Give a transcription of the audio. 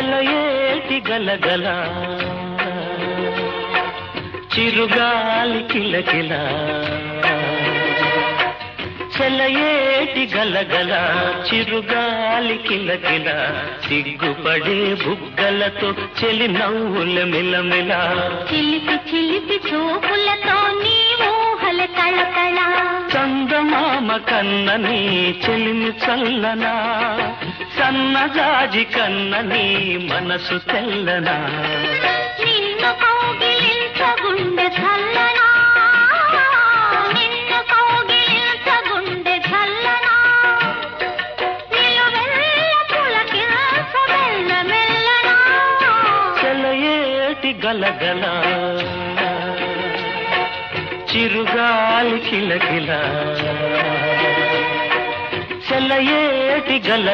సెలయేటి గలగల చిరుగాలి కిలకిల సెలయేటి గలగల చిరుగాలి కిలకిల సిగ్గుపడే బుగ్గలతో చెలి నవ్వుల మిలమిల చిలిపి చిలిపి చూపులతో నీ ఊహల కళకళ చందమామ కన్నని చెలిమి చల్లనా సన్నజాజి కన్నని మనసు తెల్లనా నిన్ను కౌగిలించగుండె చల్లనా నిన్ను కౌగిలించగుండె చల్లనా నిలువెల్ల పులకించ మెల్ల మెల్లనా సెలయేటి గలగల చిరుగాలి కిలకిల సెలయేటి గల